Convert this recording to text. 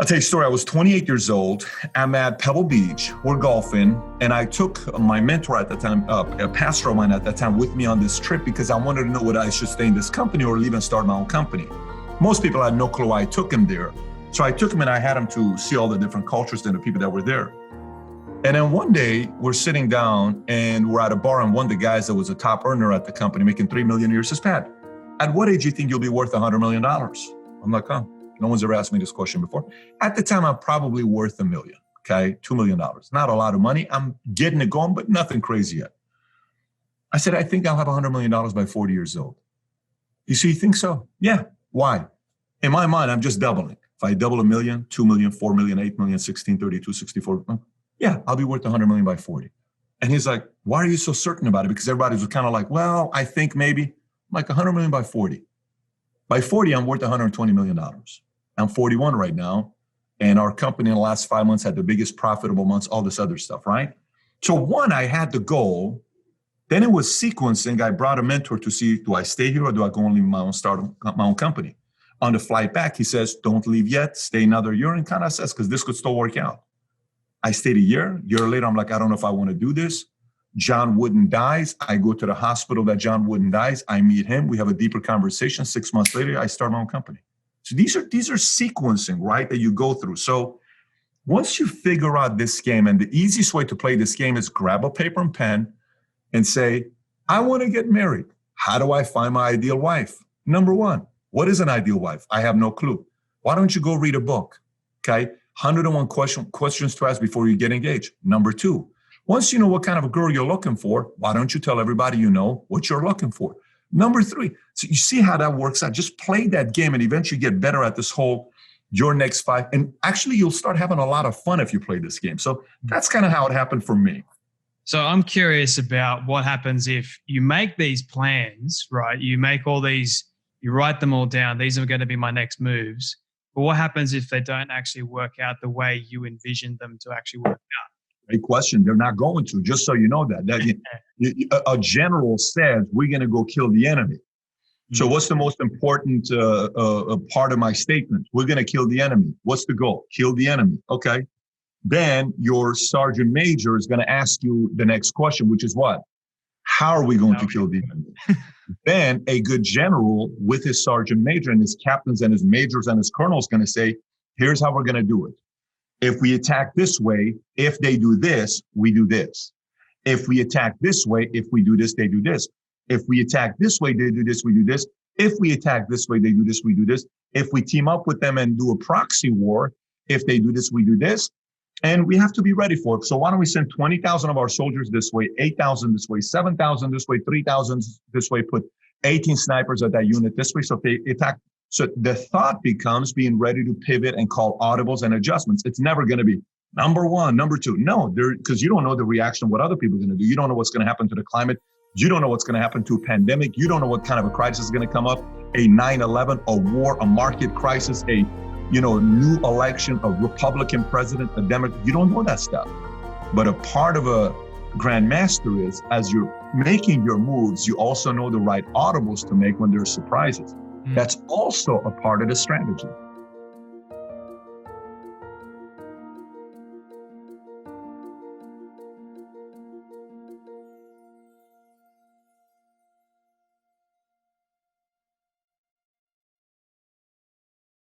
I'll tell you a story. I was 28 years old. I'm at Pebble Beach. We're golfing. And I took my mentor at the time, a pastor of mine at that time, with me on this trip because I wanted to know whether I should stay in this company or leave and start my own company. Most people had no clue why I took him there. So I took him and I had him to see all the different cultures and the people that were there. And then one day we're sitting down and we're at a bar, and one of the guys that was a top earner at the company making $3 million a year says, "Pat, at what age do you think you'll be worth $100 million? I'm like, oh. No one's ever asked me this question before. At the time, I'm probably worth $1 million, okay? $2 million. Not a lot of money. I'm getting it going, but nothing crazy yet. I said, I think I'll have $100 million by 40 years old. You see, you think so? Yeah. Why? In my mind, I'm just doubling. If I double $1 million, $2 million, $4 million, $8 million, 16, 32, 64, yeah, I'll be worth $100 million by 40. And he's like, why are you so certain about it? Because everybody was kind of like, well, I think maybe. I'm like, $100 million by 40. By 40, I'm worth $120 million. I'm 41 right now, and our company in the last 5 months had the biggest profitable months, all this other stuff, right? So one, I had the goal. Then it was sequencing. I brought a mentor to see, do I stay here or do I go and leave my own, start my own company? On the flight back, he says, don't leave yet, stay another year, and kind of says, because this could still work out. I stayed a year later, I'm like, I don't know if I want to do this. John Wooden dies. I go to the hospital that John Wooden dies. I meet him. We have a deeper conversation. 6 months later, I start my own company. So these are sequencing, right, that you go through. So once you figure out this game, and the easiest way to play this game is grab a paper and pen and say, I want to get married. How do I find my ideal wife? Number one, what is an ideal wife? I have no clue. Why don't you go read a book? Okay, 101 questions to ask before you get engaged. Number two, once you know what kind of a girl you're looking for, why don't you tell everybody you know what you're looking for? Number three, so you see how that works out. Just play that game and eventually get better at this whole your next five. And actually, you'll start having a lot of fun if you play this game. So that's kind of how it happened for me. So I'm curious about what happens if you make these plans, right? You make all these, you write them all down. These are going to be my next moves. But what happens if they don't actually work out the way you envisioned them to actually work out? Great question. They're not going to, just so you know that. A general says, we're going to go kill the enemy. So what's the most important part of my statement? We're going to kill the enemy. What's the goal? Kill the enemy. Okay. Then your sergeant major is going to ask you the next question, which is what? How are we going to kill the enemy? Then a good general with his sergeant major and his captains and his majors and his colonels is going to say, here's how we're going to do it. If we attack this way, if they do this, we do this. If we attack this way, if we do this, they do this. If we attack this way, they do this, we do this. If we attack this way, they do this, we do this. If we team up with them and do a proxy war, if they do this, we do this. And we have to be ready for it. So why don't we send 20,000 of our soldiers this way, 8,000 this way, 7,000 this way, 3,000 this way, put 18 snipers at that unit this way. So if they attack, so the thought becomes being ready to pivot and call audibles and adjustments. It's never going to be number one, number two. No, because you don't know the reaction of what other people are going to do. You don't know what's going to happen to the climate. You don't know what's going to happen to a pandemic. You don't know what kind of a crisis is going to come up, a 9/11, a war, a market crisis, a new election, a Republican president, a Democrat. You don't know that stuff. But a part of a GrandMaster is, as you're making your moves, you also know the right audibles to make when there's surprises. That's also a part of the strategy.